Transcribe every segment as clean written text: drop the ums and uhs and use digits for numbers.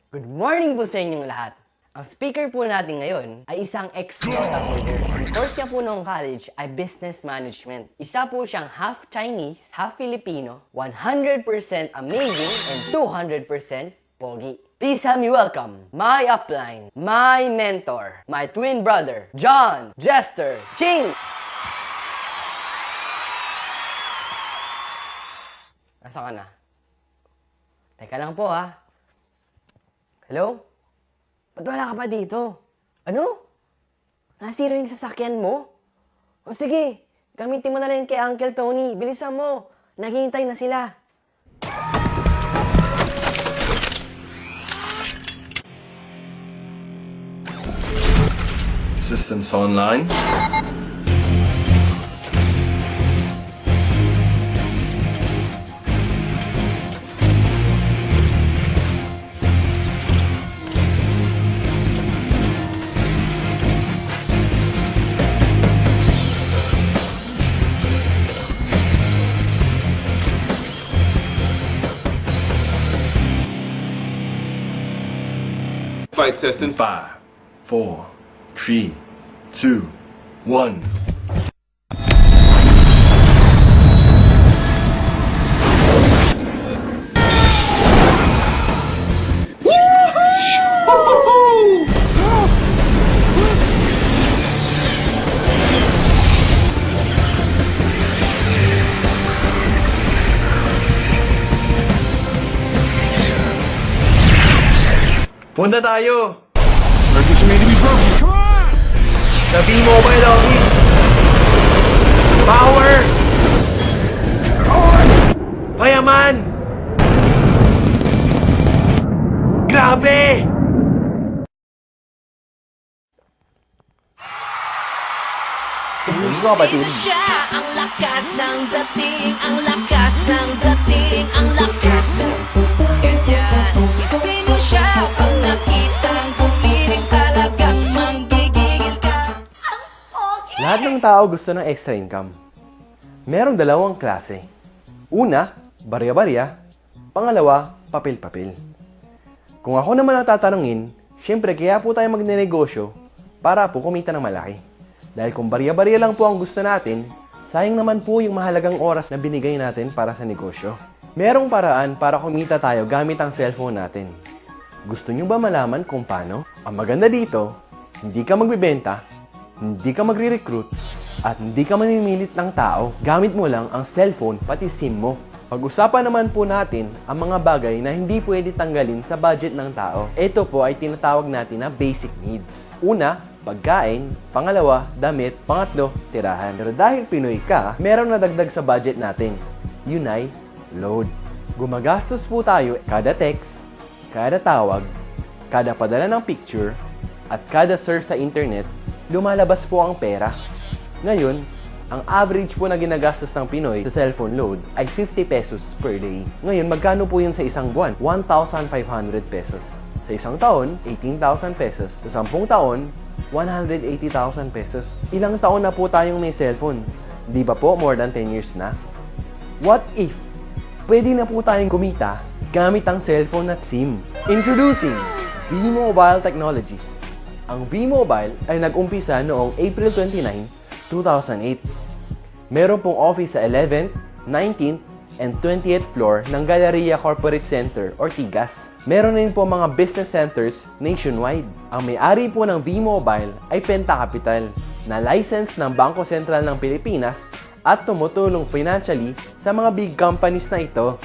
Good morning po sa inyong lahat. Ang speaker po natin ngayon ay isang ex-Dota holder. Ang course niya po noong college ay Business Management. Isa po siyang half Chinese, half Filipino, 100% amazing, and 200% pogi. Please help me welcome my upline, my mentor, my twin brother, John Jester Ching! Nasaan ka na? Teka lang po ha. Hello? Ba't wala ka pa dito? Ano? Nasira yung sasakyan mo? O sige, gamitin mo na lang kay Uncle Tony. Bilisan mo. Naghihintay na sila. Systems online. Flight test in 5, 4, 3, 2, 1. Punta tayo! Circuits made to be broken. Come on! Sa B-Mobile office! Power! Payaman! Grabe! Hindi ko kapatid. Siya ang lakas ng dating, ang lakas ng dating, ang lakas ng ganyan. Sino siya pag nakitang gumiling talagang manggigigil ka? Ang pogi! Lahat ng tao gusto ng extra income. Merong dalawang klase. Una, barya-barya. Pangalawa, papel-papel. Kung ako naman ang tatanungin, syempre kaya po tayo magnenegosyo para po kumita ng malaki. Dahil kung barya-barya lang po ang gusto natin, sayang naman po yung mahalagang oras na binigay natin para sa negosyo. Merong paraan para kumita tayo gamit ang cellphone natin. Gusto nyo ba malaman kung paano? Ang maganda dito, hindi ka magbibenta, hindi ka magre-recruit, at hindi ka mamimilit ng tao. Gamit mo lang ang cellphone pati SIM mo. Pag-usapan naman po natin ang mga bagay na hindi pwede tanggalin sa budget ng tao. Ito po ay tinatawag natin na basic needs. Una, pagkain. Pangalawa, damit. Pangatlo, tirahan. Pero dahil Pinoy ka, meron na dagdag sa budget natin. Yun ay load. Gumagastos po tayo kada text, kada tawag, kada padala ng picture, at kada search sa internet, lumalabas po ang pera. Ngayon, ang average po na ginagastos ng Pinoy sa cellphone load ay 50 pesos per day. Ngayon, magkano po yun sa isang buwan? 1,500 pesos. Sa isang taon, 18,000 pesos. Sa 10 taon, 180,000 pesos. Ilang taon na po tayong may cellphone? Di ba po more than 10 years na? What if pwede na po tayong kumita gamit ang cellphone at SIM? Introducing V-Mobile Technologies. Ang V-Mobile ay nag-umpisa noong April 29, 2008. Meron pong office sa 11th, 19th, and 20th floor ng Galleria Corporate Center or TIGAS. Meron din po mga business centers nationwide. Ang may-ari po ng V-Mobile ay Penta Capital, na license ng Bangko Sentral ng Pilipinas at tumutulong financially sa mga big companies na ito.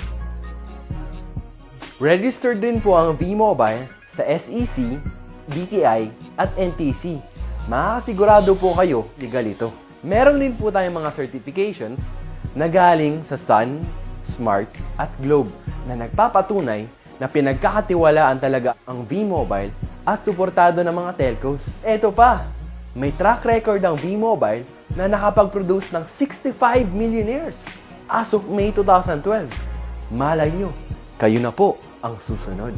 Registered din po ang V-Mobile sa SEC, DTI, at NTC. Makakasigurado po kayo legal ito. Meron din po tayong mga certifications na galing sa Sun, Smart, at Globe na nagpapatunay na pinagkakatiwalaan talaga ang V-Mobile at suportado ng mga telcos. Eto pa, may track record ang V-Mobile na nakapag-produce ng 65 millionaires as of May 2012. Malay nyo, kayo na po ang susunod.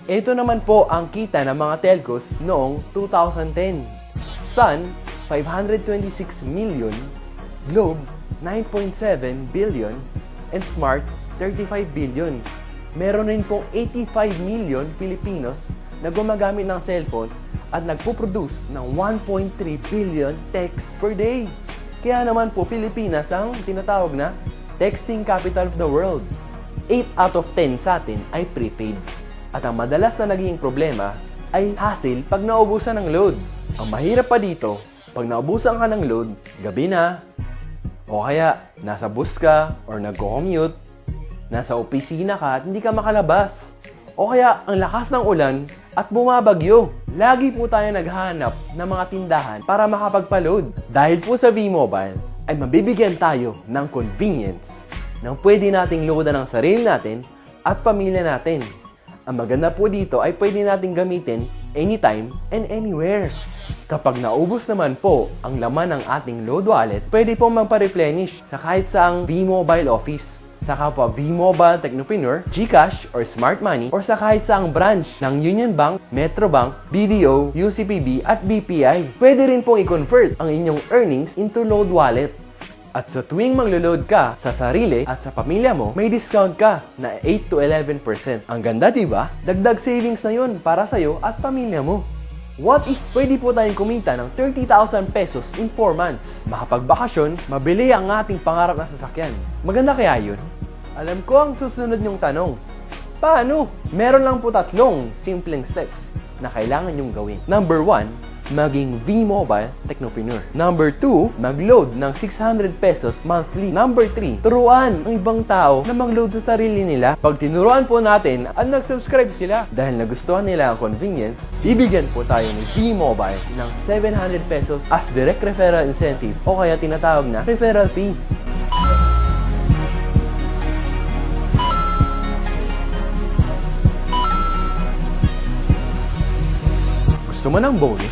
Ito naman po ang kita ng mga telcos noong 2010. Sun, 526 million, Globe, 9.7 billion, and Smart, 35 billion. meron rin pong 85 million Filipinos na gumagamit ng cellphone at nagpo-produce ng 1.3 billion texts per day. Kaya naman po Pilipinas ang tinatawag na texting capital of the world. 8 out of 10 sa atin ay prepaid. At ang madalas na naging problema ay hassle pag naubusan ng load. Ang mahirap pa dito, pag naubusan ka ng load, gabi na, o kaya nasa bus ka or nagko-commute, nasa opisina ka at hindi ka makalabas. O kaya ang lakas ng ulan at bumabagyo. Lagi po tayo naghahanap ng mga tindahan para makapagpa-load. Dahil po sa V-Mobile ay mabibigyan tayo ng convenience nang pwede nating loadan ng sarili natin at pamilya natin. Ang maganda po dito ay pwede nating gamitin anytime and anywhere. Kapag naubos naman po ang laman ng ating load wallet, pwede pong magpa-replenish sa kahit saang V-Mobile office. Sa kapwa V-Mobile Technopreneur, GCash or Smart Money, or sa kahit saang branch ng Union Bank, Metro Bank, BDO, UCPB at BPI. Pwede rin pong i-convert ang inyong earnings into load wallet. At sa tuwing maglo-load ka sa sarili at sa pamilya mo, may discount ka na 8 to 11%. Ang ganda, diba? Dagdag savings na yun para sa'yo at pamilya mo. What if pwede po tayong kumita ng 30,000 pesos in 4 months? Makapagbakasyon, mabili ang ating pangarap na sasakyan. Maganda kaya yun? Alam ko ang susunod niyong tanong. Paano? Meron lang po 3 simpleng steps na kailangan niyong gawin. Number 1, maging V-Mobile Technopreneur. Number 2, mag-load ng 600 pesos monthly. Number 3, turuan ang ibang tao na mag-load sa sarili nila. Pag tinuruan po natin at nag-subscribe sila dahil nagustuhan nila ang convenience, bibigyan po tayo ni V-Mobile ng 700 pesos as direct referral incentive o kaya tinatawag na referral fee. Gusto mo ng bonus?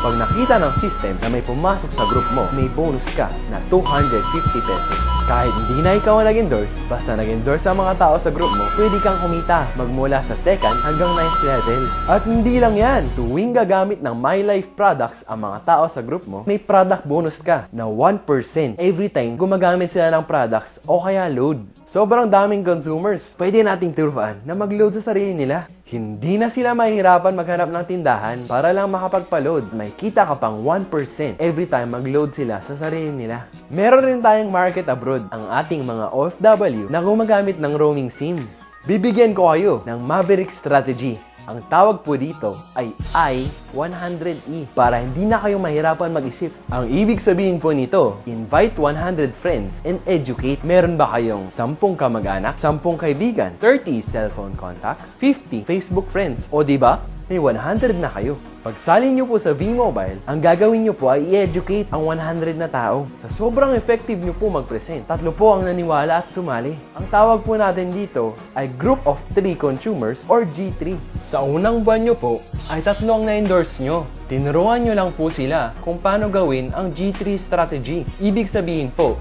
Pag nakita ng system na may pumasok sa group mo, may bonus ka na 250 pesos. Kahit hindi na ikaw ang nag-endorse, basta nag-endorse ang mga tao sa group mo, pwede kang kumita magmula sa 2nd hanggang 9th level. At hindi lang yan, tuwing gagamit ng My Life products ang mga tao sa group mo, may product bonus ka na 1% every time gumagamit sila ng products o kaya load. Sobrang daming consumers, pwede nating turuan na mag-load sa sarili nila. Hindi na sila mahihirapan maghanap ng tindahan para lang makapagpa-load. May kita ka pang 1% every time mag-load sila sa sarili nila. Meron rin tayong market abroad, ang ating mga OFW na gumagamit ng roaming SIM. Bibigyan ko kayo ng Maverick Strategy. Ang tawag po dito ay I-100E para hindi na kayo mahirapan mag-isip. Ang ibig sabihin po nito, invite 100 friends and educate. Meron ba kayong 10 kamag-anak, 10 kaibigan, 30 cellphone contacts, 50 Facebook friends, o diba? May 100 na kayo. Pagsali nyo po sa V-Mobile, ang gagawin nyo po ay i-educate ang 100 na tao. Sa sobrang effective nyo po mag-present, 3 po ang naniwala at sumali. Ang tawag po natin dito ay Group of 3 Consumers or G3. Sa unang buwan nyo po, ay 3 ang na-endorse nyo. Tinuruan nyo lang po sila kung paano gawin ang G3 strategy. Ibig sabihin po,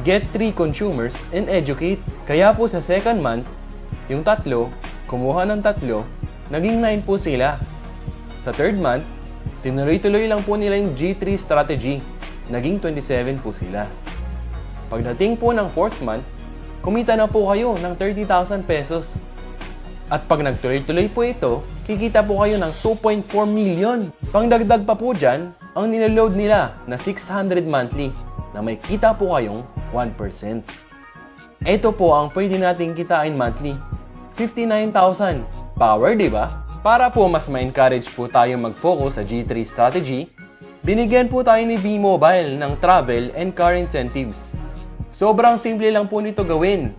get 3 consumers and educate. Kaya po sa 2nd month, yung 3, kumuha ng 3, naging 9 po sila. Sa 3rd month, tinuloy-tuloy lang po nila yung G3 strategy. Naging 27 po sila. Pagdating po ng 4th month, kumita na po kayo ng 30,000 pesos. At pag nagtuloy-tuloy po ito, kikita po kayo ng 2.4 million. Pangdagdag pa po dyan, ang niload nila na 600 monthly na may kita po kayong 1%. Ito po ang pwede nating kitain monthly. 59,000. Power, di ba? Para po mas ma-encourage po tayo mag-focus sa G3 strategy, binigyan po tayo ni V-Mobile ng travel and car incentives. Sobrang simple lang po nito gawin.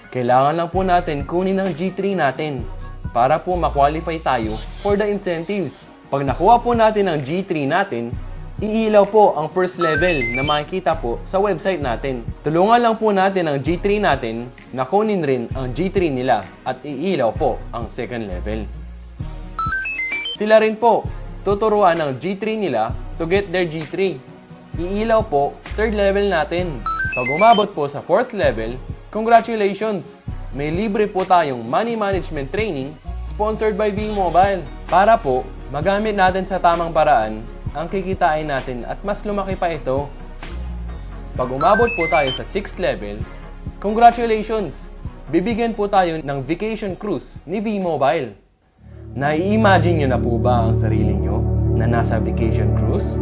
Kailangan lang po natin kunin ang G3 natin para po ma-qualify tayo for the incentives. Pag nakuha po natin ang G3 natin, iilaw po ang first level na makikita po sa website natin. Tulungan lang po natin ang G3 natin na kunin rin ang G3 nila at iilaw po ang second level. Sila rin po, tuturuan ng G3 nila to get their G3. Iilaw po, 3rd level natin. Pag umabot po sa 4th level, congratulations! May libre po tayong money management training sponsored by V-Mobile. Para po, magamit natin sa tamang paraan ang kikitain natin at mas lumaki pa ito. Pag umabot po tayo sa 6th level, congratulations! bibigyan po tayo ng vacation cruise ni V-Mobile. Nai-imagine nyo na po ba ang sarili nyo na nasa vacation cruise?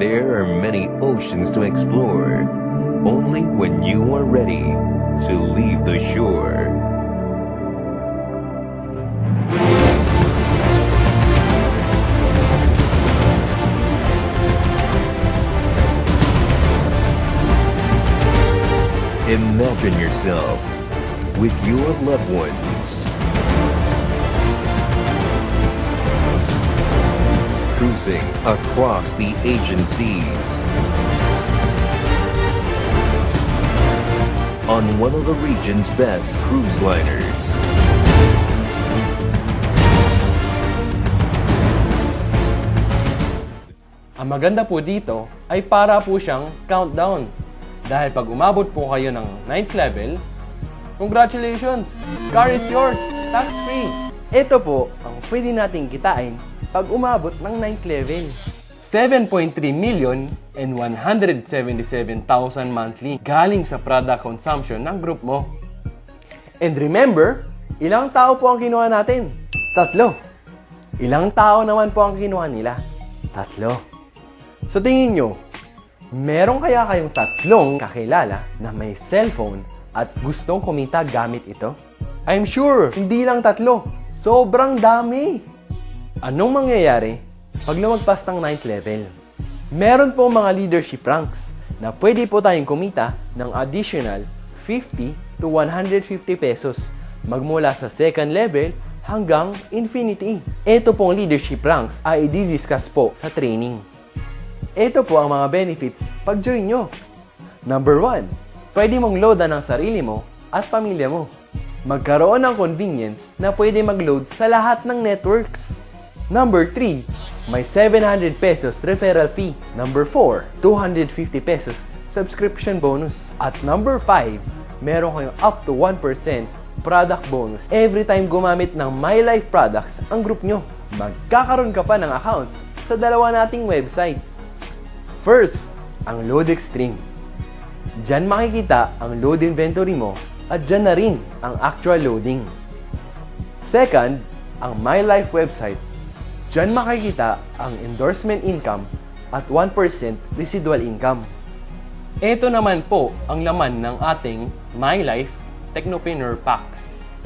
There are many oceans to explore, only when you are ready to leave the shore. Imagine yourself with your loved ones cruising across the Asian seas on one of the region's best cruise liners. Ang maganda po dito ay para po siyang countdown. Dahil pag umabot po kayo ng 9th level, congratulations! Car is yours! Tax-free! Ito po ang pwede nating kitain pag umabot ng 9th level. 7.3 million and 177,000 monthly galing sa product consumption ng group mo. And remember, ilang tao po ang kinuha natin? 3. Ilang tao naman po ang kinuha nila? 3. Sa tingin nyo, meron kaya kayong 3 kakilala na may cellphone at gustong kumita gamit ito? I'm sure, hindi lang 3. Sobrang dami! Anong mangyayari pag lumagpas ng 9th level? Meron po mga leadership ranks na pwede po tayong kumita ng additional 50 to 150 pesos magmula sa 2nd level hanggang infinity. Ito pong leadership ranks ay i-discuss po sa training. Ito po ang mga benefits pag join nyo. Number 1, pwede mong loadan ang sarili mo at pamilya mo. Magkaroon ng convenience na pwede mag-load sa lahat ng networks. Number 3, may 700 pesos referral fee. Number 4, 250 pesos subscription bonus. At number 5, meron kayong up to 1% product bonus every time gumamit ng MyLife products ang group nyo. Magkakaroon ka pa ng accounts sa dalawa nating website. First, ang Load Extreme. Diyan makikita ang load inventory mo at diyan na rin ang actual loading. Second, ang MyLife website. Diyan makikita ang endorsement income at 1% residual income. Ito naman po ang laman ng ating MyLife Technopreneur Pack.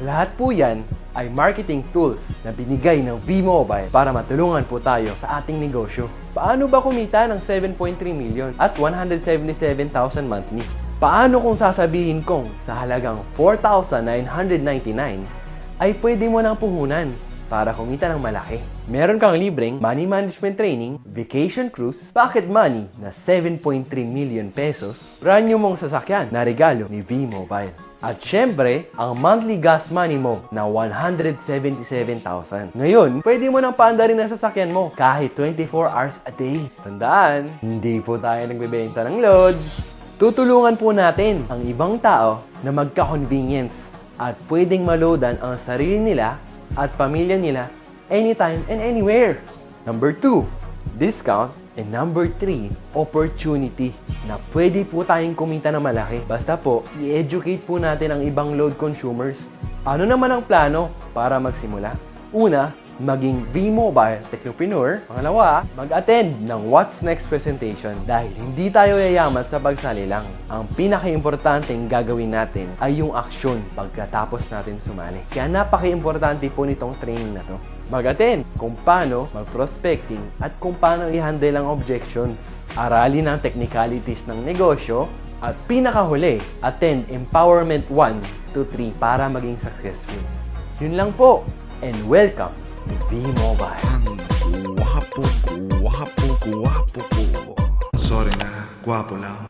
Lahat po yan ay marketing tools na binigay ng V-Mobile para matulungan po tayo sa ating negosyo. Paano ba kumita ng 7.3 million at 177,000 monthly? Paano kung sasabihin kong sa halagang 4,999 ay pwede mo nang puhunan para kumita ng malaki? Meron kang libreng money management training, vacation cruise, pocket money na 7.3 million pesos, brand new mong sasakyan na regalo ni V-Mobile. At syempre, ang monthly gas money mo na 177,000. Ngayon, pwede mo nang paandarin ang sasakyan mo kahit 24 hours a day. Tandaan, hindi po tayo nagbebenta ng load. Tutulungan po natin ang ibang tao na magka-convenience at pwedeng maloadan ang sarili nila at pamilya nila anytime and anywhere. Number 2, discount. And number 3, opportunity na pwede po tayong kumita na malaki. Basta po, i-educate po natin ang ibang load consumers. Ano naman ang plano para magsimula? Una, maging V-Mobile Technopreneur. Pangalawa, mag-attend ng What's Next presentation dahil hindi tayo yayaman sa pagsali lang. Ang pinaka-importanteng gagawin natin ay yung aksyon pagkatapos natin sumali. Kaya napaka-importante po nitong training na to. Mag-attend kung paano mag-prospecting at kung paano i-handle ang objections. Aralin ang technicalities ng negosyo at pinakahuli, attend Empowerment 1 to 3 para maging successful. Yun lang po, and welcome to V-Mobile. Guwapo ko. Sorry na, guwapo lang.